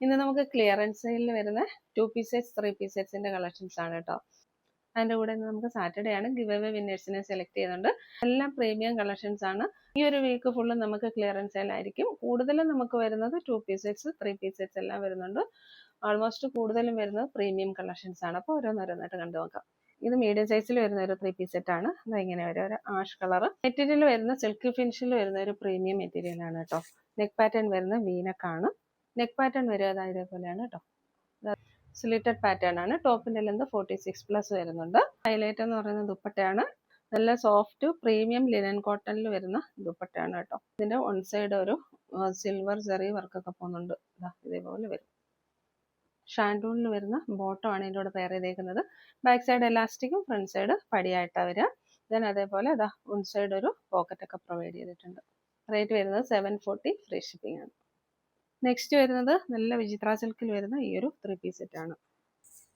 ഇന്ന് നമുക്ക് ക്ലിയറൻസ് സെയിലിൽ വരുന്ന 2 പീസ് സെറ്റ്സ് 3 പീസ് സെറ്റ്സിന്റെ കളക്ഷൻസ് ആണ് കേട്ടോ. അതിന്റെ കൂടെ നമുക്ക് സാറ്റർഡേ ആണ് ഗിവ് അവേ വിന്നേഴ്സിനെ സെലക്ട് ചെയ്യുന്നുണ്ട്. എല്ലാം പ്രീമിയം കളക്ഷൻസ് ആണ്. ഈ ഒരു വീക്ക് ഫുള്ള് നമുക്ക് ക്ലിയറൻസ് സെയിൽ ആയിരിക്കും. കൂടുതലും നമുക്ക് വരുന്നത് 2 പീസ് സെറ്റ്സ് 3 പീസ് സെറ്റ്സ് എല്ലാം വരുന്നുണ്ട്. ഓൾമോസ്റ്റ് കൂടുതലും വരുന്നത് പ്രീമിയം കളക്ഷൻസ് ആണ്. അപ്പോൾ ഓരോന്നോരോന്നായിട്ട് കണ്ടു നോക്കാം. ഇത് മീഡിയം സൈസിൽ വരുന്ന ഒരു 3 പീസ് സെറ്റ് ആണ്. ഇങ്ങനെ ഒരു ആഷ് കളർ മെറ്റീരിയൽ വരുന്ന സിൽക്ക് ഫിനിഷിൽ വരുന്ന ഒരു പ്രീമിയം മെറ്റീരിയൽ ആണ് കേട്ടോ. നെക്ക് പാറ്റേൺ വരുന്ന വീനക്കാണ്. നെക്ക് പാറ്റേൺ വരിക ഇതേപോലെയാണ് കേട്ടോ. സ്ലിറ്റഡ് പാറ്റേൺ ആണ്. ടോപ്പിന്റെ ലെന്ത് 46+ വരുന്നുണ്ട്. ഹൈലൈറ്റ് എന്ന് പറയുന്ന ദുപ്പട്ടയാണ്. നല്ല സോഫ്റ്റ് പ്രീമിയം ലിനൻ കോട്ടണിൽ വരുന്ന ദുപ്പട്ടയാണ് കേട്ടോ. ഇതിന്റെ വൺ സൈഡ് ഒരു സിൽവർ ജെറി വർക്കൊക്കെ പോകുന്നുണ്ട്. ഇതേപോലെ വരും. ഷാൻഡൂണിൽ വരുന്ന ബോട്ടം ആണ് ഇതിൻ്റെ കൂടെ പെയർ ചെയ്തേക്കുന്നത്. ബാക്ക് സൈഡ് എലാസ്റ്റിക്കും ഫ്രണ്ട് സൈഡ് പടിയായിട്ടാണ് വരിക. ദെൻ അതേപോലെ വൺ സൈഡ് ഒരു പോക്കറ്റ് ഒക്കെ പ്രൊവൈഡ് ചെയ്തിട്ടുണ്ട്. റേറ്റ് വരുന്നത് 740 ഫ്രീ ഷിപ്പിംഗ് ആണ്. നെക്സ്റ്റ് വരുന്നത് നല്ല വിചിത്ര സിൽക്കിൽ വരുന്ന ഈ ഒരു 3 പീസ് സെറ്റ് ആണ്.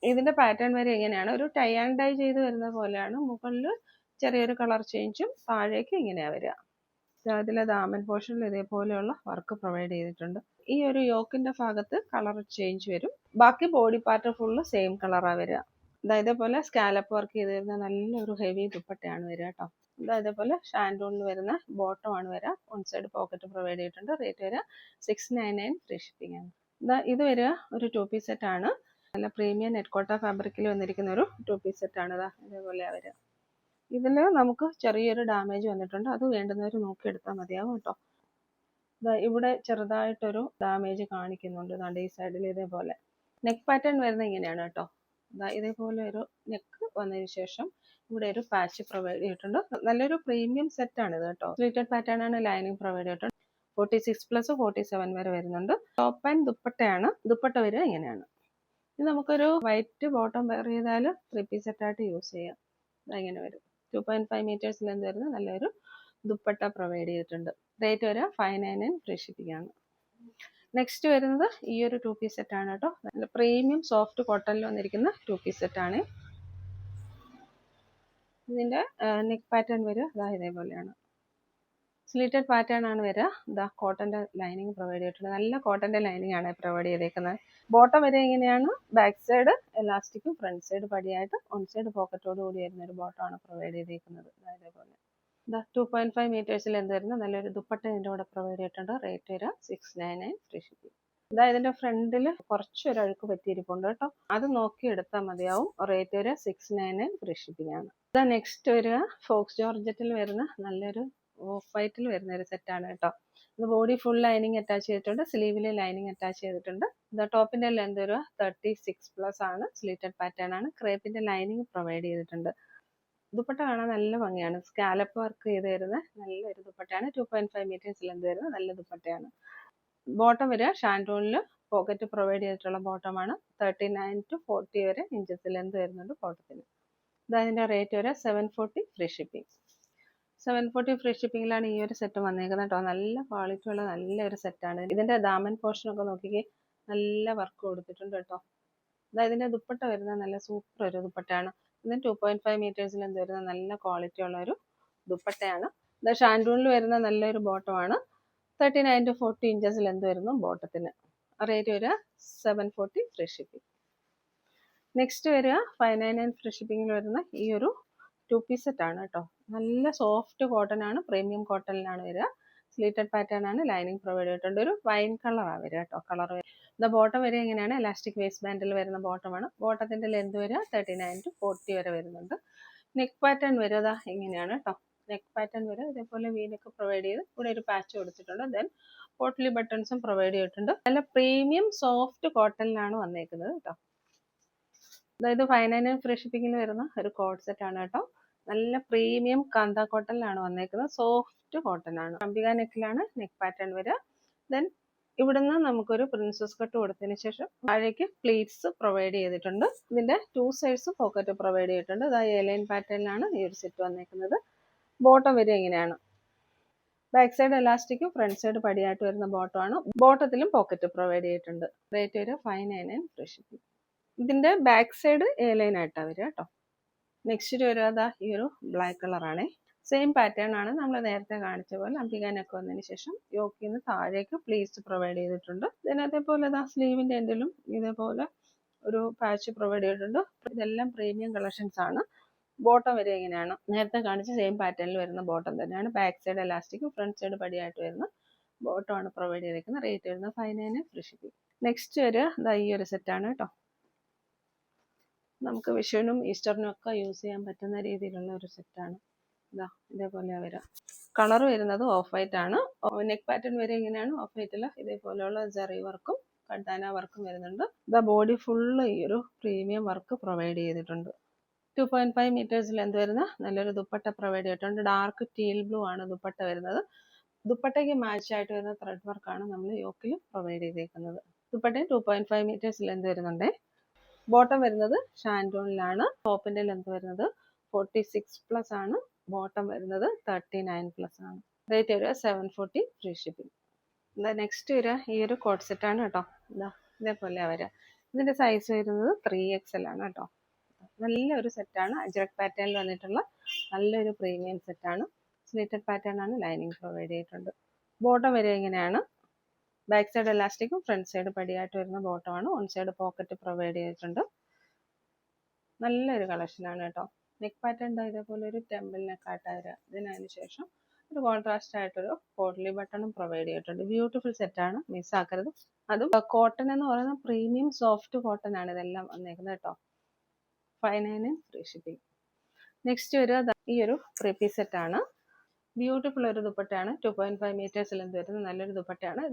ഇതിന്റെ പാറ്റേൺ വരെ എങ്ങനെയാണ്, ഒരു ടൈ ആൻഡ് ഡൈ ചെയ്ത് വരുന്ന പോലെയാണ്. മുകളിൽ ചെറിയൊരു കളർ ചേഞ്ചും താഴേക്ക് ഇങ്ങനെയാണ് വരിക. അതിലെ ദാമൻ പോർഷനിൽ ഇതേപോലെയുള്ള വർക്ക് പ്രൊവൈഡ് ചെയ്തിട്ടുണ്ട്. ഈ ഒരു യോക്കിന്റെ ഭാഗത്ത് കളർ ചേഞ്ച് വരും. ബാക്കി ബോഡി പാർട്ട് ഫുള്ള് സെയിം കളറാണ് വരിക. ഇതേപോലെ സ്കാലപ്പ് വർക്ക് ചെയ്ത് വരുന്ന നല്ലൊരു ഹെവി ദുപ്പട്ടയാണ് വരിക കേട്ടോ. ഇതേപോലെ ഷാൻഡൂണിൽ വരുന്ന ബോട്ടം ആണ് വരിക. വൺ സൈഡ് പോക്കറ്റ് പ്രൊവൈഡ് ചെയ്തിട്ടുണ്ട്. റേറ്റ് വരിക 699 ഫ്രീ ഷിപ്പിംഗ് ആണ്. ഇത് വരിക ഒരു 2 പീസ് സെറ്റ് ആണ്. നല്ല പ്രീമിയം നെറ്റ്കോട്ട ഫാബ്രിക്കിൽ വന്നിരിക്കുന്ന ഒരു 2 പീസ് സെറ്റ് ആണ്. ഇതേപോലെ വരിക. ഇതിൽ നമുക്ക് ചെറിയൊരു ഡാമേജ് വന്നിട്ടുണ്ട്. അത് വേണ്ടുന്നവർ നോക്കിയെടുത്താൽ മതിയാവും കേട്ടോ. ഇവിടെ ചെറുതായിട്ടൊരു ഡാമേജ് കാണിക്കുന്നുണ്ട്. ഈ സൈഡിൽ ഇതേപോലെ നെക്ക് പാറ്റേൺ വരുന്നത് ഇങ്ങനെയാണ് കേട്ടോ. ഇതേപോലെ ഒരു നെക്ക് വന്നതിന് ശേഷം ഇവിടെ ഒരു പാച്ച് പ്രൊവൈഡ് ചെയ്തിട്ടുണ്ട്. നല്ലൊരു പ്രീമിയം സെറ്റ് ആണ് ഇത് കേട്ടോ. സ്ലിറ്റഡ് പാറ്റേൺ ആണ്. ലൈനിങ് പ്രൊവൈഡ് ചെയ്തിട്ടുണ്ട്. 46+ 47 വരെ വരുന്നുണ്ട്. ടോപ്പ് ആൻഡ് ദുപ്പട്ടയാണ്. ദുപ്പട്ട വരിക ഇങ്ങനെയാണ്. ഇത് നമുക്കൊരു വൈറ്റ് ബോട്ടം വെയർ ചെയ്താൽ 3 പീസ് സെറ്റ് ആയിട്ട് യൂസ് ചെയ്യാം. ഇങ്ങനെ വരും. 2.5 മീറ്റേഴ്സ് ലെന്ത് വരുന്ന നല്ലൊരു ദുപ്പട്ട പ്രൊവൈഡ് ചെയ്തിട്ടുണ്ട്. റേറ്റ് വരിക 599 ഫ്രീ ഷിപ്പിംഗ് ആണ്. നെക്സ്റ്റ് വരുന്നത് ഈ ഒരു 2 പീസ് സെറ്റ് ആണ് കേട്ടോ. നല്ല പ്രീമിയം സോഫ്റ്റ് കോട്ടണിൽ വന്നിരിക്കുന്ന 2 പീസ് സെറ്റ് ആണ്. ഇതിന്റെ നെക്ക് പാറ്റേൺ വരിക ഇതേപോലെയാണ്. സ്ലിറ്റഡ് പാറ്റേൺ ആണ് വരിക. കോട്ടന്റെ ലൈനിങ് പ്രൊവൈഡ് ചെയ്തിട്ടുണ്ട്. നല്ല കോട്ടന്റെ ലൈനിങ് ആണ് പ്രൊവൈഡ് ചെയ്തേക്കുന്നത്. ബോട്ടം വരെ എങ്ങനെയാണ്, ബാക്ക് സൈഡ് എലാസ്റ്റിക്കും ഫ്രണ്ട് സൈഡ് പടിയായിട്ട് വൺ സൈഡ് പോക്കറ്റോട് കൂടി വരുന്ന ഒരു ബോട്ടം ആണ് പ്രൊവൈഡ് ചെയ്തേക്കുന്നത്. ഇതേപോലെ 2.5 മീറ്റേഴ്സിൽ എന്ത് വരുന്ന നല്ലൊരു ദുപ്പട്ട ഇതിൻ്റെ കൂടെ പ്രൊവൈഡ് ചെയ്തിട്ടുണ്ട്. റേറ്റ് വരിക 699 ഫ്രീ ഷിപ്പിംഗ്. ഇതിന്റെ ഫ്രണ്ടിൽ കുറച്ചൊരു അഴുക്ക് പറ്റിയിരിപ്പുണ്ട് കേട്ടോ. അത് നോക്കി എടുത്താൽ മതിയാവും. റേറ്റ് വരിക 699 ഫ്രീ ഷിപ്പിംഗ് ആണ്. നെക്സ്റ്റ് വരിക ഫോക്സ് ജോർജറ്റിൽ വരുന്ന നല്ലൊരു ഓഫ് വൈറ്റിൽ വരുന്ന ഒരു സെറ്റാണ് കേട്ടോ. ഇത് ബോഡി ഫുൾ ലൈനിങ് അറ്റാച്ച് ചെയ്തിട്ടുണ്ട്. സ്ലീവിൽ ലൈനിങ് അറ്റാച്ച് ചെയ്തിട്ടുണ്ട്. ടോപ്പിന്റെ ലെന്ത് ഒരു 36+ ആണ്. സ്ലിറ്റഡ് പാറ്റേൺ ആണ്. ക്രേപ്പിന്റെ ലൈനിങ് പ്രൊവൈഡ് ചെയ്തിട്ടുണ്ട്. ദുപ്പട്ട കാണാൻ നല്ല ഭംഗിയാണ്. സ്കാലപ്പ് വർക്ക് ചെയ്ത് വരുന്ന നല്ലൊരു ദുപ്പട്ടയാണ്. 2.5 മീറ്റേഴ്സ് ലെന്ത് വരുന്ന നല്ല ദുപ്പട്ടയാണ്. ബോട്ടം വരിക ഷാൻഡൂണിൽ പോക്കറ്റ് പ്രൊവൈഡ് ചെയ്തിട്ടുള്ള ബോട്ടമാണ്. 39 to 40 വരെ ഇഞ്ചസ് ലെന്ത് വരുന്നുണ്ട് ബോട്ടത്തിന്. അതിന്റെ റേറ്റ് വരെ 740 ഫ്രീ ഷിപ്പിംഗ്. 740 ഫ്രീ ഷിപ്പിംഗിലാണ് ഈ ഒരു സെറ്റ് വന്നേക്കുന്നത് കേട്ടോ. നല്ല ക്വാളിറ്റി ഉള്ള നല്ലൊരു സെറ്റാണ്. ഇതിന്റെ ദാമൻ പോർഷൻ ഒക്കെ നോക്കിക്കേ, നല്ല വർക്ക് കൊടുത്തിട്ടുണ്ട് കേട്ടോ. ഇതിന്റെ ദുപ്പട്ട വരുന്ന നല്ല സൂപ്പർ ഒരു ദുപ്പട്ടയാണ്. ഇതിന് 2.5 മീറ്റേഴ്സിൽ എന്ത് വരുന്ന നല്ല ക്വാളിറ്റി ഉള്ള ഒരു ദുപ്പട്ടയാണ്. ഷാൻഡൂണിൽ വരുന്ന നല്ലൊരു ബോട്ടമാണ്. 39 to 40 ഇഞ്ചസിൽ എന്ത് വരുന്നു ബോട്ടത്തിന്. റേറ്റ് വരിക 740 ഫ്രീ ഷിപ്പിംഗ്. നെക്സ്റ്റ് വരിക 599 ഫ്രീ ഷിപ്പിംഗിൽ വരുന്ന ഈ ഒരു 2 പീസ് സെറ്റ് ആണ് കേട്ടോ. നല്ല സോഫ്റ്റ് കോട്ടൺ ആണ്. പ്രീമിയം കോട്ടണിലാണ് വരിക. സ്ലീറ്റഡ് പാറ്റേൺ ആണ്. ലൈനിങ് പ്രൊവൈഡ് ചെയ്തിട്ടുണ്ട്. ഒരു വൈൻ കളറാണ് വരിക കേട്ടോ. കളർ ബോട്ടം വരെ എങ്ങനെയാണ്, എലാസ്റ്റിക് വേസ്റ്റ് ബാൻഡിൽ വരുന്ന ബോട്ടമാണ്. ബോട്ടത്തിന്റെ ലെന്ത് വരിക 39 to 40 വരെ വരുന്നുണ്ട്. നെക്ക് പാറ്റേൺ വരിക എങ്ങനെയാണ് കേട്ടോ. നെക്ക് പാറ്റേൺ വരെ ഇതേപോലെ വീനൊക്കെ പ്രൊവൈഡ് ചെയ്ത് ഇവിടെ ഒരു പാച്ച് കൊടുത്തിട്ടുണ്ട്. ദെൻ പോട്ട്ലി ബട്ടൺസും പ്രൊവൈഡ് ചെയ്തിട്ടുണ്ട്. നല്ല പ്രീമിയം സോഫ്റ്റ് കോട്ടണിലാണ് വന്നേക്കുന്നത് കേട്ടോ. 599 ഫ്രീ ഷിപ്പിംഗിൽ വരുന്ന ഒരു കോഡ് സെറ്റ് ആണ് കേട്ടോ. നല്ല പ്രീമിയം കാന്ത കോട്ടണിലാണ് വന്നേക്കുന്നത്. സോഫ്റ്റ് കോട്ടൺ ആണ്. അംബിക നെക്കിലാണ് നെക്ക് പാറ്റേൺ വരിക. ദെൻ ഇവിടുന്ന് നമുക്കൊരു പ്രിൻസസ് കട്ട് കൊടുത്തതിന് ശേഷം താഴേക്ക് പ്ലീറ്റ്സ് പ്രൊവൈഡ് ചെയ്തിട്ടുണ്ട്. ഇതിന്റെ 2 സൈഡ്സ് പോക്കറ്റ് പ്രൊവൈഡ് ചെയ്തിട്ടുണ്ട്. എലൈൻ പാറ്റേണിലാണ് ഈ ഒരു സെറ്റ് വന്നേക്കുന്നത്. ബോട്ടം വരെ എങ്ങനെയാണ്, ബാക്ക് സൈഡ് എലാസ്റ്റിക്കും ഫ്രണ്ട് സൈഡ് പടിയായിട്ട് വരുന്ന ബോട്ടമാണ്. ബോട്ടത്തിലും പോക്കറ്റ് പ്രൊവൈഡ് ചെയ്തിട്ടുണ്ട്. റേറ്റ് വരിക 599 ഫ്രീ ഷിപ്പിംഗ്. ഇതിന്റെ ബാക്ക് സൈഡ് എലൈൻ ആയിട്ടാണ് വരിക കേട്ടോ. നെക്സ്റ്റ് വരിക ഈ ഒരു ബ്ലാക്ക് കളറാണേ. സെയിം പാറ്റേൺ ആണ് നമ്മൾ നേരത്തെ കാണിച്ച പോലെ അംബിക നെക്ക് വന്നതിന് ശേഷം യോക്കിൽ നിന്ന് താഴേക്ക് പ്ലീറ്റ്സ് പ്രൊവൈഡ് ചെയ്തിട്ടുണ്ട്. അതേപോലെ സ്ലീവിന്റെ എൻഡിലും ഇതേപോലെ ഒരു പാച്ച് പ്രൊവൈഡ് ചെയ്തിട്ടുണ്ട്. ഇതെല്ലാം പ്രീമിയം കളക്ഷൻസ് ആണ്. ബോട്ടം വരെ എങ്ങനെയാണ് നേരത്തെ കാണിച്ച സെയിം പാറ്റേണിൽ വരുന്ന ബോട്ടം തന്നെയാണ്. ബാക്ക് സൈഡ് എലാസ്റ്റിക്കും ഫ്രണ്ട് സൈഡ് പടിയായിട്ട് വരുന്ന ബോട്ടം ആണ് പ്രൊവൈഡ് ചെയ്തിരിക്കുന്നത്. റേറ്റ് വരുന്നത് 599 ഫ്രീ ഷിപ്പിംഗ്. നെക്സ്റ്റ് വരിക ഈ ഒരു സെറ്റാണ് കേട്ടോ. നമുക്ക് വിഷുവിനും ഈസ്റ്ററിനും ഒക്കെ യൂസ് ചെയ്യാൻ പറ്റുന്ന രീതിയിലുള്ള ഒരു സെറ്റാണ്. ഇതേപോലെ വരിക. കളർ വരുന്നത് ഓഫ് വൈറ്റ് ആണ്. നെക്ക് പാറ്റേൺ വരെ ഇങ്ങനെയാണ്. ഓഫ് വൈറ്റിൽ ഇതേപോലെയുള്ള ജറി വർക്കും കട്ടാന വർക്കും വരുന്നുണ്ട്. ബോഡി ഫുള്ള് ഈ ഒരു പ്രീമിയം വർക്ക് പ്രൊവൈഡ് ചെയ്തിട്ടുണ്ട്. 2.5 മീറ്റേഴ്സ് ലെന്ത് വരുന്ന നല്ലൊരു ദുപ്പട്ട പ്രൊവൈഡ് ചെയ്തിട്ടുണ്ട്. ഡാർക്ക് ടീൽ ബ്ലൂ ആണ് ദുപ്പട്ട വരുന്നത്. ദുപ്പട്ടയ്ക്ക് മാച്ച് ആയിട്ട് വരുന്ന ത്രെഡ് വർക്കാണ് നമ്മൾ യോക്കിൽ പ്രൊവൈഡ് ചെയ്തേക്കുന്നത്. ദുപ്പട്ടയും 2.5 മീറ്റേഴ്സ് ലെന്ത് വരുന്നുണ്ട്. ബോട്ടം വരുന്നത് ഷാൻഡോണിലാണ്. ടോപ്പിന്റെ ലെന്ത് വരുന്നത് 46+ ആണ്. ബോട്ടം വരുന്നത് 39+ ആണ്. റേറ്റ് വരിക 740 ഫ്രീ ഷിപ്പിംഗ്. നെക്സ്റ്റ് വരിക ഈ ഒരു കോട്ട് സെറ്റ് ആണ് കേട്ടോ. ഇതേപോലെ വരിക. ഇതിന്റെ സൈസ് വരുന്നത് 3XL ആണ് കേട്ടോ. നല്ലൊരു സെറ്റാണ്. അജ്രക് പാറ്റേണിൽ വന്നിട്ടുള്ള നല്ലൊരു പ്രീമിയം സെറ്റാണ്. സ്ലിറ്റഡ് പാറ്റേൺ ആണ്. ലൈനിങ് പ്രൊവൈഡ് ചെയ്തിട്ടുണ്ട്. ബോട്ടം വരിക ഇങ്ങനെയാണ്. ബാക്ക് സൈഡ് എലാസ്റ്റിക്കും ഫ്രണ്ട് സൈഡ് പടിയായിട്ട് വരുന്ന ബോട്ടമാണ്. ഓൺ സൈഡ് പോക്കറ്റ് പ്രൊവൈഡ് ചെയ്തിട്ടുണ്ട്. നല്ലൊരു കളക്ഷനാണ് കേട്ടോ. നെക്ക് പാറ്റേൺ ഇതേപോലെ ഒരു ടെമ്പിൾ നെക്കായിട്ട് വരിക. ഇതിനു ശേഷം ഒരു കോൺട്രാസ്റ്റ് ആയിട്ടൊരു പോട്ട്ലി ബട്ടണും പ്രൊവൈഡ് ചെയ്തിട്ടുണ്ട്. ബ്യൂട്ടിഫുൾ സെറ്റാണ്, മിസ്സാക്കരുത്. അതും കോട്ടൺ എന്ന് പറയുന്ന പ്രീമിയം സോഫ്റ്റ് കോട്ടൺ ആണ് ഇതെല്ലാം വന്നേക്കുന്നത് കേട്ടോ. 599 ഫ്രീ ഷിപ്പിംഗ്. നെക്സ്റ്റ് വരിക ഈ ഒരു 3 പീസ് സെറ്റാണ്. ബ്യൂട്ടിഫുൾ ഒരു ദുപ്പട്ടയാണ്. 2.5 മീറ്റേഴ്സിൽ എന്ത് വരുന്ന നല്ലൊരു ദുപ്പട്ടയാണ്.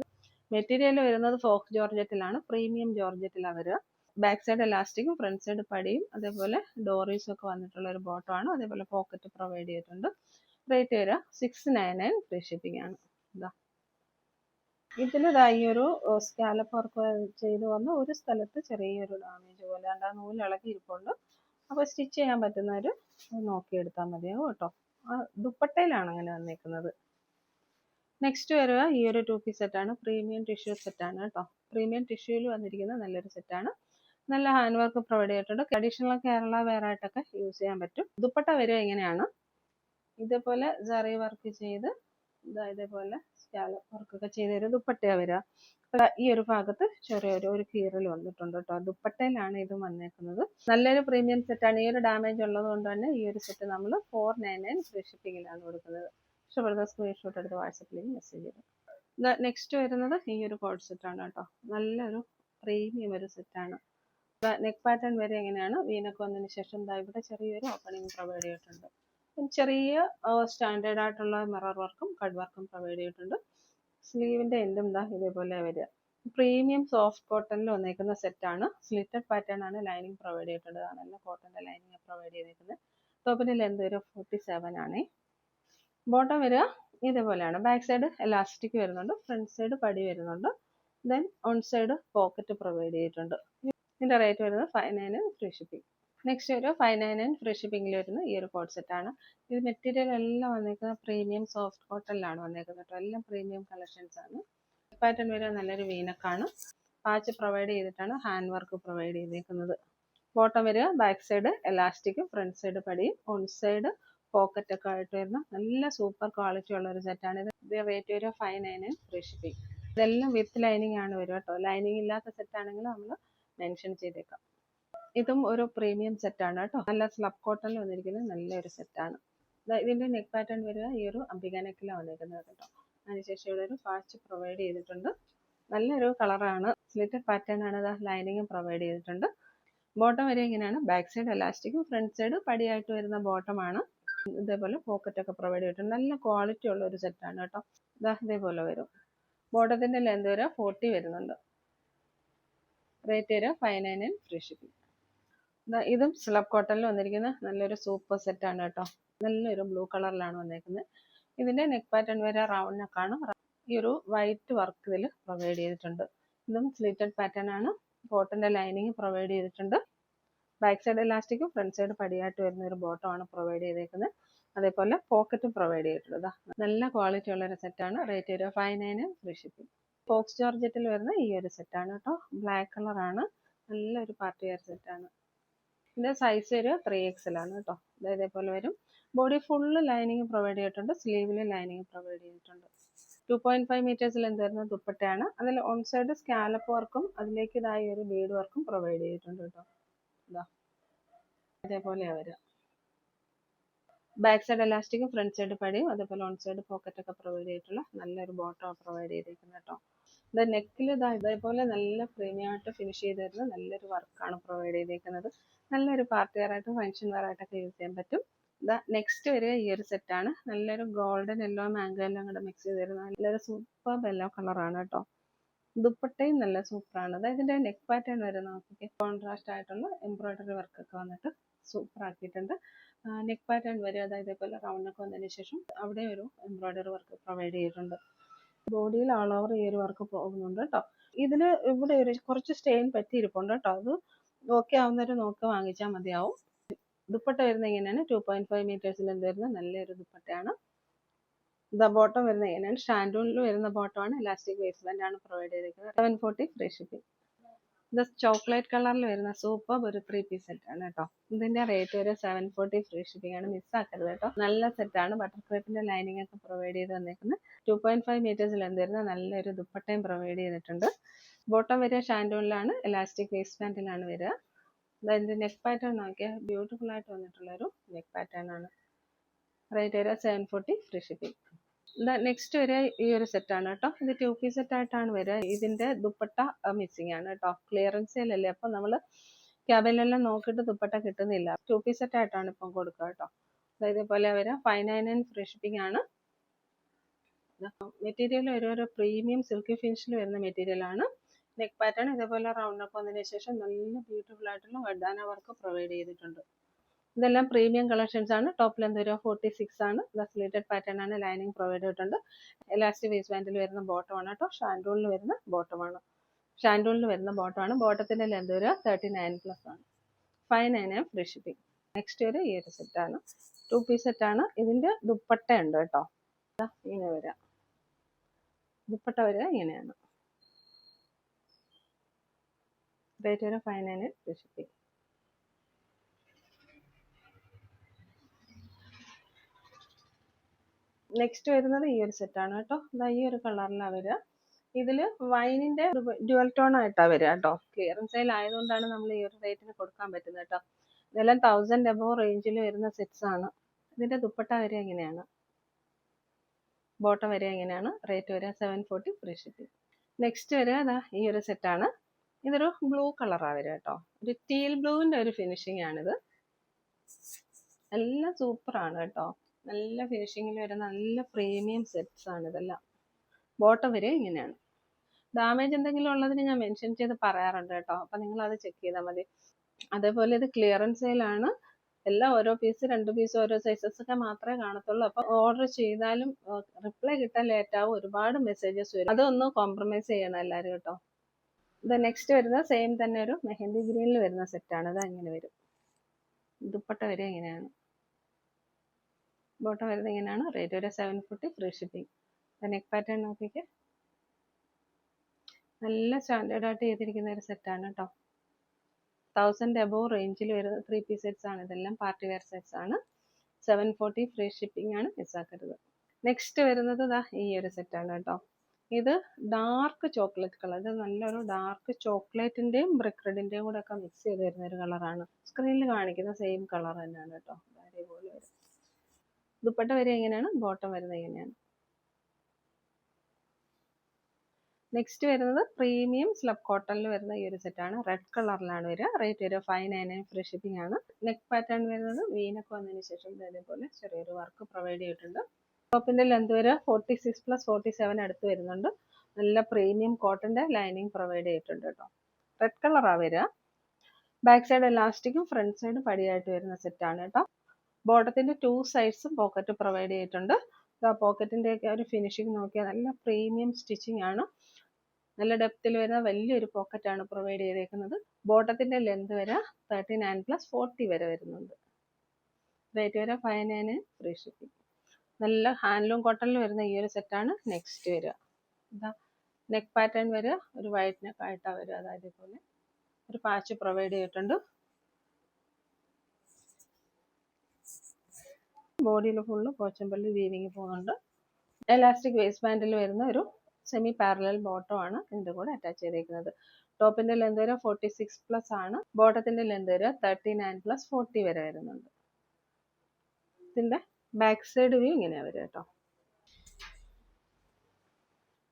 മെറ്റീരിയൽ വരുന്നത് ഫോക്സ് ജോർജറ്റിലാണ്. പ്രീമിയം ജോർജറ്റിലാണ് വരിക. ബാക്ക് സൈഡ് എലാസ്റ്റിക്കും ഫ്രണ്ട് സൈഡ് പടിയും അതേപോലെ ഡോറീസും ഒക്കെ വന്നിട്ടുള്ള ഒരു ബോട്ടം ആണ്. അതേപോലെ പോക്കറ്റ് പ്രൊവൈഡ് ചെയ്തിട്ടുണ്ട്. റേറ്റ് വരിക 699 ഫ്രീ ഷിപ്പിംഗ് ആണ്. ഇതിൽ ഈ ഒരു സ്കാലപ്പ് വർക്ക് ചെയ്ത് വന്ന ഒരു സ്ഥലത്ത് ചെറിയൊരു ഡാമേജ് പോലെ ആ നൂല് ഇളകി ഇരിപ്പുണ്ട്. അപ്പോൾ സ്റ്റിച്ച് ചെയ്യാൻ പറ്റുന്നവർ നോക്കിയെടുത്താൽ മതിയാവും കേട്ടോ. ദുപ്പട്ടയിലാണ് അങ്ങനെ വന്നേക്കുന്നത്. നെക്സ്റ്റ് വരിക ഈ ഒരു 2 പീസ് സെറ്റാണ്. പ്രീമിയം ടിഷ്യൂ സെറ്റാണ് കേട്ടോ. പ്രീമിയം ടിഷ്യൂവിൽ വന്നിരിക്കുന്ന നല്ലൊരു സെറ്റാണ്. നല്ല ഹാൻഡ് വർക്ക് പ്രൊവൈഡ് ചെയ്തിട്ടുണ്ട്. ട്രഡീഷണൽ കേരള വെയർ ആയിട്ടൊക്കെ യൂസ് ചെയ്യാൻ പറ്റും. ദുപ്പട്ട വരിക എങ്ങനെയാണ് ഇതേപോലെ ജറി വർക്ക് ചെയ്ത് ഇതേപോലെ സ്കാലപ്പ് വർക്കൊക്കെ ചെയ്തൊരു ദുപ്പട്ടയാണ് വരിക. ഈ ഒരു ഭാഗത്ത് ചെറിയൊരു കീറൽ വന്നിട്ടുണ്ട് കേട്ടോ. ദുപ്പട്ടയിലാണ് ഇത് വന്നേക്കുന്നത്. നല്ലൊരു പ്രീമിയം സെറ്റാണ്. ഈ ഒരു ഡാമേജ് ഉള്ളത് കൊണ്ട് തന്നെ ഈ ഒരു സെറ്റ് നമ്മൾ 499 ഫ്രീ ഷിപ്പിങ്ങിലാണ് കൊടുക്കുന്നത്. ഇഷ്ടപ്പെടുന്ന സ്ക്രീൻഷോട്ട് എടുത്ത് വാട്സപ്പിലേക്ക് മെസ്സേജ് ചെയ്തു. നെക്സ്റ്റ് വരുന്നത് ഈ ഒരു കോഡ് സെറ്റാണ് കേട്ടോ. നല്ലൊരു പ്രീമിയം ഒരു സെറ്റാണ്. നെക്ക് പാറ്റേൺ വരെ എങ്ങനെയാണ് വീനക്ക് വന്നതിന് ശേഷം ഇവിടെ ചെറിയൊരു ഓപ്പണിംഗ് പ്രൊവൈഡ് ചെയ്തിട്ടുണ്ട്. ചെറിയ സ്റ്റാൻഡേർഡ് ആയിട്ടുള്ള മിറർ വർക്കും കട്ട് വർക്കും പ്രൊവൈഡ് ചെയ്തിട്ടുണ്ട്. സ്ലീവിന്റെ എൻഡും ഇതേപോലെ വരിക. പ്രീമിയം സോഫ്റ്റ് കോട്ടണിൽ വന്നേക്കുന്ന സെറ്റാണ്. സ്ലിറ്റഡ് പാറ്റേൺ ആണ്. ലൈനിങ് പ്രൊവൈഡ് ചെയ്തിട്ടുണ്ട്. നല്ല കോട്ടന്റെ ലൈനിങ് പ്രൊവൈഡ് ചെയ്തിരിക്കുന്നത്. ടോപ്പിന്റെ ലെന്ത് വരിക 47 ആണ്. ബോട്ടം വരിക ഇതേപോലെയാണ്. ബാക്ക് സൈഡ് എലാസ്റ്റിക് വരുന്നുണ്ട്. ഫ്രണ്ട് സൈഡ് പടി വരുന്നുണ്ട്. Then on side pocket provide ചെയ്തിട്ടുണ്ട്. ഇതിന്റെ റേറ്റ് വരുന്നത് 599 ഫ്രീ ഷിപ്പിംഗ്. നെക്സ്റ്റ് ഒരു 599 ഫ്രീ ഷിപ്പിംഗിൽ വരുന്ന ഈ ഒരു കോഡ് സെറ്റാണ്. ഇത് മെറ്റീരിയൽ എല്ലാം വന്നേക്കുന്നത് പ്രീമിയം സോഫ്റ്റ് കോട്ടണിലാണ് വന്നേക്കുന്നത് കേട്ടോ. എല്ലാം പ്രീമിയം കളക്ഷൻസ് ആണ്. പാറ്റേൺ വരെ നല്ലൊരു വീനക്കാണ്. പാച്ച് പ്രൊവൈഡ് ചെയ്തിട്ടാണ് ഹാൻഡ് വർക്ക് പ്രൊവൈഡ് ചെയ്തേക്കുന്നത്. ബോട്ടം വരിക ബാക്ക് സൈഡ് എലാസ്റ്റിക്കും ഫ്രണ്ട് സൈഡ് പടിയും ഓൺ സൈഡ് പോക്കറ്റ് ഒക്കെ ആയിട്ട് വരുന്ന നല്ല സൂപ്പർ ക്വാളിറ്റി ഉള്ള ഒരു സെറ്റാണ്. ഇത് റേറ്റ് വരിക 599 ഫ്രീ ഷിപ്പിംഗ്. ഇതെല്ലാം വിത്ത് ലൈനിങ് ആണ് വരിക കേട്ടോ. ലൈനിങ് ഇല്ലാത്ത സെറ്റ് ആണെങ്കിൽ നമ്മൾ മെൻഷൻ ചെയ്തേക്കാം. ഇതും ഒരു പ്രീമിയം സെറ്റാണ് കേട്ടോ. നല്ല സ്ലബ് കോട്ടണിൽ വന്നിരിക്കുന്ന നല്ലൊരു സെറ്റാണ്. ഇതിന്റെ നെക്ക് പാറ്റേൺ വരിക ഈ ഒരു അംബിക നെക്കിലാണ് വന്നിരിക്കുന്നത് കേട്ടോ. അതിനുശേഷം ഇവിടെ ഒരു പാച്ച് പ്രൊവൈഡ് ചെയ്തിട്ടുണ്ട്. നല്ലൊരു കളറാണ്. സ്ലിറ്റഡ് പാറ്റേൺ ആണ്. ലൈനിങ്ങും പ്രൊവൈഡ് ചെയ്തിട്ടുണ്ട്. ബോട്ടം വരെ ഇങ്ങനെയാണ്. ബാക്ക് സൈഡ് എലാസ്റ്റിക്കും ഫ്രണ്ട് സൈഡ് പടിയായിട്ട് വരുന്ന ബോട്ടമാണ്. ഇതേപോലെ പോക്കറ്റ് ഒക്കെ പ്രൊവൈഡ് ചെയ്തിട്ടുണ്ട്. നല്ല ക്വാളിറ്റി ഉള്ള ഒരു സെറ്റാണ് കേട്ടോ. ഇതേപോലെ വരും. ബോട്ടത്തിന്റെ ലെന്ത് വരെ 40 വരുന്നുണ്ട്. റേറ്റ് വരെ 599 ഫ്രീ ഷിപ്പിംഗ്. ഇതും സ്ലബ് കോട്ടണിൽ വന്നിരിക്കുന്ന നല്ലൊരു സൂപ്പർ സെറ്റാണ് കേട്ടോ. നല്ലൊരു ബ്ലൂ കളറിലാണ് വന്നേക്കുന്നത്. ഇതിന്റെ നെക്ക് പാറ്റേൺ വരെ റൗണ്ട് നെക്കാണ്. ഈ ഒരു വൈറ്റ് വർക്ക് ഇതിൽ പ്രൊവൈഡ് ചെയ്തിട്ടുണ്ട്. ഇതും സ്ലിറ്റഡ് പാറ്റേൺ ആണ്. കോട്ടന്റെ ലൈനിങ് പ്രൊവൈഡ് ചെയ്തിട്ടുണ്ട്. ബാക്ക് സൈഡ് എലാസ്റ്റിക്കും ഫ്രണ്ട് സൈഡ് പടിയായിട്ട് വരുന്ന ഒരു ബോട്ടമാണ് പ്രൊവൈഡ് ചെയ്തേക്കുന്നത്. അതേപോലെ പോക്കറ്റും പ്രൊവൈഡ് ചെയ്തിട്ടുള്ളത്. നല്ല ക്വാളിറ്റി ഉള്ള ഒരു സെറ്റാണ്. റേറ്റ് വരിക 599 ഫ്രീ ഷിപ്പിംഗ്. ഫോക്സ് ജോർജറ്റിൽ വരുന്ന ഈ ഒരു സെറ്റാണ് കേട്ടോ. ബ്ലാക്ക് കളറാണ്. നല്ലൊരു പാർട്ടി വെയർ സെറ്റാണ്. ഇതിൻ്റെ സൈസ് ഒരു 3XL ആണ് കേട്ടോ. ഇതേപോലെ വരും. ബോഡി ഫുള്ള് ലൈനിങ് പ്രൊവൈഡ് ചെയ്തിട്ടുണ്ട്, സ്ലീവിൽ ലൈനിങ് പ്രൊവൈഡ് ചെയ്തിട്ടുണ്ട്. 2.5 മീറ്റേഴ്സ് ലെന്ത് വരുന്ന ദുപ്പട്ടയാണ്. അതിൽ ഓൺ സൈഡ് സ്കാലപ്പ് വർക്കും അതിലേക്ക് ഇതായി ഒരു ബീഡ് വർക്കും പ്രൊവൈഡ് ചെയ്തിട്ടുണ്ട് കേട്ടോ. ഇതാ ഇതേപോലെയാണ് വരിക. ബാക്ക് സൈഡ് എലാസ്റ്റിക്കും ഫ്രണ്ട് സൈഡ് പടിയും അതേപോലെ ഓൺ സൈഡ് പോക്കറ്റ് ഒക്കെ പ്രൊവൈഡ് ചെയ്തിട്ടുള്ള നല്ലൊരു ബോട്ടം പ്രൊവൈഡ് ചെയ്തിരിക്കുന്നത് കേട്ടോ. ഇത് നെക്കിൽ ഇതേപോലെ നല്ല പ്രീമിയം ആയിട്ട് ഫിനിഷ് ചെയ്ത് തരുന്ന നല്ലൊരു വർക്കാണ് പ്രൊവൈഡ് ചെയ്തിരിക്കുന്നത്. നല്ലൊരു പാർട്ടി വെയർ ആയിട്ടും ഫംഗ്ഷൻ വെയർ ആയിട്ടൊക്കെ യൂസ് ചെയ്യാൻ പറ്റും. നെക്സ്റ്റ് വരിക ഈ ഒരു സെറ്റാണ്. നല്ലൊരു ഗോൾഡൻ യെല്ലോ മാംഗോ എല്ലാം കൂടെ മിക്സ് ചെയ്ത് തരുന്ന നല്ലൊരു സൂപ്പർ യെല്ലോ കളറാണ് കേട്ടോ. ദുപ്പട്ടയും നല്ല സൂപ്പറാണ്. അതായത് ഇതിൻ്റെ നെക്ക് പാറ്റേൺ വരുന്ന നോക്കിക്കെ കോൺട്രാസ്റ്റ് ആയിട്ടുള്ള എംബ്രോയിഡറി വർക്കൊക്കെ വന്നിട്ട് സൂപ്പർ ആക്കിയിട്ടുണ്ട്. നെക്ക് പാറ്റേൺ വരും, അതായത് ഇതേപോലെ റൗണ്ട് നെക്ക് വന്നതിന് ശേഷം അവിടെ ഒരു എംബ്രോയിഡറി വർക്ക് പ്രൊവൈഡ് ചെയ്തിട്ടുണ്ട്. ബോഡിയിൽ ഓൾ ഓവർ ഈ ഒരു വർക്ക് പോകുന്നുണ്ട് കേട്ടോ. ഇതിൽ ഇവിടെ ഒരു കുറച്ച് സ്റ്റെയിൻ പറ്റിയിരിപ്പുണ്ട് കേട്ടോ. അത് ഓക്കെ ആവുന്നവർ നോക്കി വാങ്ങിച്ചാൽ മതിയാവും. ദുപ്പട്ട വരുന്നത് ഇങ്ങനെയാണ്. 2.5 മീറ്റേഴ്സിൽ എന്ത് വരുന്ന നല്ലൊരു ദുപ്പട്ടയാണ്. ബോട്ടം വരുന്നത് ഇങ്ങനെയാണ്. ഷാൻഡൂണിൽ വരുന്ന ബോട്ടമാണ്. ഇലാസ്റ്റിക് വേസ്റ്റ് ബാൻഡ് ആണ് പ്രൊവൈഡ് ചെയ്തിരിക്കുന്നത്. 740 ഫ്രീ ഷിപ്പിംഗ്. ഇത് ചോക്ലേറ്റ് കളറിൽ വരുന്ന സൂപ്പർ ഒരു 3 പീസ് സെറ്റ് ആണ് കേട്ടോ. ഇതിന്റെ റേറ്റ് ഒരു 740 ഫ്രീ ഷിപ്പിംഗ് ആണ്. മിസ്സാക്കരുത് കേട്ടോ. നല്ല സെറ്റാണ്. ബട്ടർ ക്രേപ്പിന്റെ ലൈനിങ് ഒക്കെ പ്രൊവൈഡ് ചെയ്ത് വന്നേക്കുന്നത്. 2.5 മീറ്റേഴ്സിൽ എന്ത് വരുന്ന നല്ലൊരു ദുപ്പട്ടയും പ്രൊവൈഡ് ചെയ്തിട്ടുണ്ട്. ബോട്ടം വരിക ഷാൻഡൂണിലാണ്, ഇലാസ്റ്റിക് വേസ്റ്റ് ബാൻഡിലാണ് വരിക. ഇതിന്റെ നെക്ക് പാറ്റേൺ നോക്കിയാൽ ബ്യൂട്ടിഫുൾ ആയിട്ട് വന്നിട്ടുള്ള ഒരു നെക്ക് പാറ്റേൺ ആണ്. റേറ്റ് വരിക 740 ഫ്രീ ഷിപ്പിംഗ്. നെക്സ്റ്റ് വരിക ഈ ഒരു സെറ്റാണ് കേട്ടോ. ഇത് 2 പീസ് സെറ്റ് ആയിട്ടാണ് വരിക. ഇതിന്റെ ദുപ്പട്ട മിസ്സിംഗ് ആണ് കേട്ടോ. ക്ലിയറൻസ് സെയിലല്ലേ, അപ്പൊ നമ്മള് ക്യാബിലെല്ലാം നോക്കിയിട്ട് ദുപ്പട്ട കിട്ടുന്നില്ല. 2 പീസ് സെറ്റ് ആയിട്ടാണ് ഇപ്പം കൊടുക്കുക കേട്ടോ. ഇതേപോലെ വരിക 599 ഫ്രീ ഷിപ്പിംഗ് ആണ്. മെറ്റീരിയൽ ഓരോരോ പ്രീമിയം സിൽക്കി ഫിനിഷിൽ വരുന്ന മെറ്റീരിയൽ ആണ്. നെക്ക് പാറ്റേൺ ഇതേപോലെ റൗണ്ട് അപ്പ് വന്നതിന് ശേഷം നല്ല ബ്യൂട്ടിഫുൾ ആയിട്ടുള്ള വഡാന വർക്ക് പ്രൊവൈഡ് ചെയ്തിട്ടുണ്ട്. ഇതെല്ലാം പ്രീമിയം കളക്ഷൻസ് ആണ്. ടോപ്പ് ലെന്ത് വരിക 46 ആണ്. സ്ലീറ്റഡ് പാറ്റേൺ ആണ്. ലൈനിങ് പ്രൊവൈഡ് ചെയ്തിട്ടുണ്ട്. എലാസ്റ്റിക് വേസ്റ്റ് ബാൻഡിൽ വരുന്ന ബോട്ടമാണ് കേട്ടോ. ഷാൻഡൂണിൽ വരുന്ന ബോട്ടമാണ്. ബോട്ടത്തിന്റെ ലെന്ത് വരിക 39+ ആണ്. 599 ഫ്രീ ഷിപ്പിംഗ്. നെക്സ്റ്റ് വരെ ഈ ഒരു സെറ്റാണ്. 2 പീസ് സെറ്റാണ്. ഇതിന്റെ ദുപ്പട്ട ഉണ്ട് കേട്ടോ. ഇങ്ങനെ വരിക. ദുപ്പട്ട വരിക ഇങ്ങനെയാണ്. റേറ്റ് വരെ 599 ഫ്രീ ഷിപ്പിംഗ്. നെക്സ്റ്റ് വരുന്നത് ഈ ഒരു സെറ്റാണ് കേട്ടോ. ഈ ഒരു കളറിലാണ് വരിക. ഇതില് വൈനിന്റെ ഡ്യുവൽ ടോൺ ആയിട്ടാണ് വരിക കേട്ടോ. ക്ലിയറൻസ് സെയിൽ ആയതുകൊണ്ടാണ് നമ്മൾ ഈ ഒരു റേറ്റിന് കൊടുക്കാൻ പറ്റുന്നത് കേട്ടോ. ഇതെല്ലാം 1000 എബോവ് റേഞ്ചിൽ വരുന്ന സെറ്റ്സ് ആണ്. ഇതിന്റെ ദുപ്പട്ട വരിക ഇങ്ങനെയാണ്. ബോട്ടം വരിക ഇങ്ങനെയാണ്. റേറ്റ് വരിക 740 ഫ്രീ ഷിപ്പിംഗ്. നെക്സ്റ്റ് വരിക ഈ ഒരു സെറ്റാണ്. ഇതൊരു ബ്ലൂ കളറാണ് വരിക കേട്ടോ. ഒരു ടീൽ ബ്ലൂവിന്റെ ഒരു ഫിനിഷിംഗ് ആണിത്. എല്ലാം സൂപ്പറാണ് കേട്ടോ. നല്ല ഫിനിഷിങ്ങിൽ വരുന്ന നല്ല പ്രീമിയം സെറ്റ്സ് ആണ് ഇതെല്ലാം. ബോട്ടം വരിക ഇങ്ങനെയാണ്. ഡാമേജ് എന്തെങ്കിലും ഉള്ളതിന് ഞാൻ മെൻഷൻ ചെയ്ത് പറയാറുണ്ട് കേട്ടോ. അപ്പൊ നിങ്ങൾ അത് ചെക്ക് ചെയ്താൽ മതി. അതേപോലെ ഇത് ക്ലിയറൻസ് സെയിലാണ്. എല്ലാം ഓരോ പീസ് 2 പീസ് ഓരോ സൈസസ് ഒക്കെ മാത്രമേ കാണത്തുള്ളൂ. അപ്പൊ ഓർഡർ ചെയ്താലും റിപ്ലൈ കിട്ടാൻ ലേറ്റ് ആവും. ഒരുപാട് മെസ്സേജസ് വരും. അതൊന്ന് കോംപ്രമൈസ് ചെയ്യണം എല്ലാവരും കേട്ടോ. ഇത് നെക്സ്റ്റ് വരുന്നത് സെയിം തന്നെ ഒരു മെഹന്തി ഗ്രീനിൽ വരുന്ന സെറ്റാണ്. ഇത് ഇങ്ങനെ വരും. ദുപ്പട്ട വരിക ഇങ്ങനെയാണ്. ബോട്ടം വരുന്നത് ഇങ്ങനെയാണ്. റേറ്റ് വരെ 740 ഫ്രീ ഷിപ്പിംഗ്. നെക്ക് പാറ്റേൺ നോക്കിയിട്ട് നല്ല സ്റ്റാൻഡേർഡ് ആയിട്ട് ചെയ്തിരിക്കുന്ന ഒരു സെറ്റാണ് കേട്ടോ. 1000 എബോവ് റേഞ്ചിൽ വരുന്ന 3 പീസ് സെറ്റ്സ് ആണ്. ഇതെല്ലാം പാർട്ടി വെയർ സെറ്റ്സ് ആണ്. 740 ഫ്രീ ഷിപ്പിംഗ് ആണ്. മിസ്സാക്കരുത്. നെക്സ്റ്റ് വരുന്നത് ഈ ഒരു സെറ്റാണ് കേട്ടോ. ഇത് ഡാർക്ക് ചോക്ലേറ്റ് കളർ. ഇത് നല്ലൊരു ഡാർക്ക് ചോക്ലേറ്റിന്റെയും ബ്രിക്ക് റെഡിന്റെയും കൂടെ ഒക്കെ മിക്സ് ചെയ്ത് വരുന്ന ഒരു കളറാണ്. സ്ക്രീനിൽ കാണിക്കുന്ന സെയിം കളർ തന്നെയാണ് കേട്ടോ. അതേപോലെ വരും. ദുപ്പട്ട വരിക എങ്ങനെയാണ്. ബോട്ടം വരുന്നത് എങ്ങനെയാണ്. നെക്സ്റ്റ് വരുന്നത് പ്രീമിയം സ്ലബ് കോട്ടണിൽ വരുന്ന ഈ ഒരു സെറ്റാണ്. റെഡ് കളറിലാണ് വരിക. റേറ്റ് വരിക 599 ഫ്രീ ഷിപ്പിംഗ് ആണ്. നെക്ക് പാറ്റേൺ വരുന്നത് വീനൊക്കെ വന്നതിന് ശേഷം ഇതേപോലെ ചെറിയൊരു വർക്ക് പ്രൊവൈഡ് ചെയ്തിട്ടുണ്ട്. ടോപ്പിന്റെ ലെന്ത് വരിക 46 + 47 അടുത്ത് വരുന്നുണ്ട്. നല്ല പ്രീമിയം കോട്ടന്റെ ലൈനിങ് പ്രൊവൈഡ് ചെയ്തിട്ടുണ്ട് കേട്ടോ. റെഡ് കളറാണ് വരിക. ബാക്ക് സൈഡ് എലാസ്റ്റിക്കും ഫ്രണ്ട് സൈഡ് പടിയായിട്ട് വരുന്ന സെറ്റാണ് കേട്ടോ. ബോട്ടത്തിന്റെ 2 സൈഡ്സും പോക്കറ്റ് പ്രൊവൈഡ് ചെയ്തിട്ടുണ്ട്. പോക്കറ്റിന്റെ ഒക്കെ ഒരു ഫിനിഷിംഗ് നോക്കിയാൽ നല്ല പ്രീമിയം സ്റ്റിച്ചിങ് ആണ്. നല്ല ഡെപ്തിൽ വരുന്ന വലിയൊരു പോക്കറ്റ് ആണ് പ്രൊവൈഡ് ചെയ്തേക്കുന്നത്. ബോട്ടത്തിന്റെ ലെന്ത് വരെ 39 + 40 വരെ വരുന്നുണ്ട്. റേറ്റ് വരെ 599 ഫ്രീ ഷിപ്പിംഗ്. നല്ല ഹാൻഡ്ലൂം കോട്ടണിൽ വരുന്ന ഈ ഒരു സെറ്റാണ് നെക്സ്റ്റ് വരിക. നെക്ക് പാറ്റേൺ വരിക ഒരു വൈറ്റ് നെക്ക് ആയിട്ടാണ് വരിക. അതായത് ഇതുപോലെ ഒരു പാച്ച് പ്രൊവൈഡ് ചെയ്തിട്ടുണ്ട്. ബോഡിയിൽ ഫുള്ള് പോച്ചമ്പള്ളി വീവിങ് പോകുന്നുണ്ട്. എലാസ്റ്റിക് വേസ്റ്റ് ബാൻഡിൽ വരുന്ന ഒരു സെമി പാരലൽ ബോട്ടം ആണ് ഇതിൻ്റെ കൂടെ അറ്റാച്ച് ചെയ്തിരിക്കുന്നത്. ടോപ്പിന്റെ ലെന്ത് വരെ 46+ ആണ്. ബോട്ടത്തിന്റെ ലെന്ത് വരെ 39+40 വരെ വരുന്നുണ്ട്. ഇതിന്റെ ബാക്ക് സൈഡ് വ്യൂ ഇങ്ങനെയാ വരിക കേട്ടോ.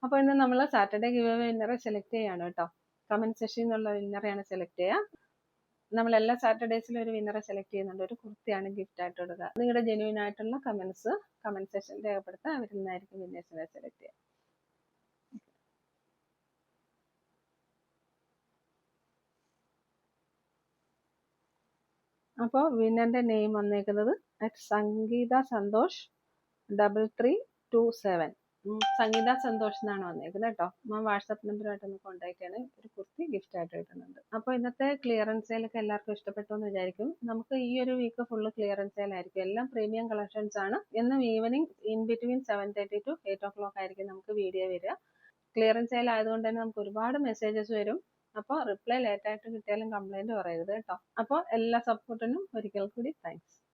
അപ്പോൾ ഇന്ന് നമ്മൾ സാറ്റർഡേ ഗിവ് അവേ വിന്നറെ സെലക്ട് ചെയ്യാണ് കേട്ടോ. കമന്റ് സെക്ഷനിൽ നിന്നുള്ള വിന്നറെയാണ് സെലക്ട് ചെയ്യുക. നമ്മൾ എല്ലാ സാറ്റർഡേസിലും ഒരു വിന്നറെ സെലക്ട് ചെയ്യുന്നുണ്ട്. ഒരു കുർത്തിയാണ് ഗിഫ്റ്റ് ആയിട്ട് കൊടുക്കുക. നിങ്ങളുടെ ജെന്യൂൻ ആയിട്ടുള്ള കമന്റ് സെക്ഷനിൽ രേഖപ്പെടുത്താൻ അവരിൽ നിന്നായിരിക്കും വിന്നേഴ്സിനെ സെലക്ട് ചെയ്യുക. അപ്പോൾ വിന്നറിന്റെ നെയിം വന്നേക്കുന്നത് സംഗീത സന്തോഷ് 3327. സംഗീത സന്തോഷ് എന്നാണ് വന്നേക്കുന്നത് കേട്ടോ. വാട്സാപ്പ് നമ്പറുമായിട്ട് ഒന്ന് കോൺടാക്ട് ചെയ്യണേ. ഒരു കുർത്തി ഗിഫ്റ്റ് ആയിട്ട് കിട്ടുന്നുണ്ട്. അപ്പോൾ ഇന്നത്തെ ക്ലിയറൻസ് സെയിലൊക്കെ എല്ലാവർക്കും ഇഷ്ടപ്പെട്ടു എന്ന് വിചാരിക്കും. നമുക്ക് ഈ ഒരു വീക്ക് ഫുള്ള് ക്ലിയറൻസ് സെയിൽ ആയിരിക്കും. എല്ലാം പ്രീമിയം കളക്ഷൻസ് ആണ്. എന്നും evening in between 7:30 to 8 o'clock ആയിരിക്കും നമുക്ക് വീഡിയോ വരിക. ക്ലിയറൻസ് സെയിൽ ആയതുകൊണ്ട് തന്നെ നമുക്ക് ഒരുപാട് മെസ്സേജസ് വരും. അപ്പോൾ റിപ്ലൈ ലേറ്റ് ആയിട്ട് കിട്ടിയാലും കംപ്ലൈന്റ് പറയരുത് കേട്ടോ. അപ്പോൾ എല്ലാ സപ്പോർട്ടിനും ഒരിക്കൽ കൂടി താങ്ക്സ്.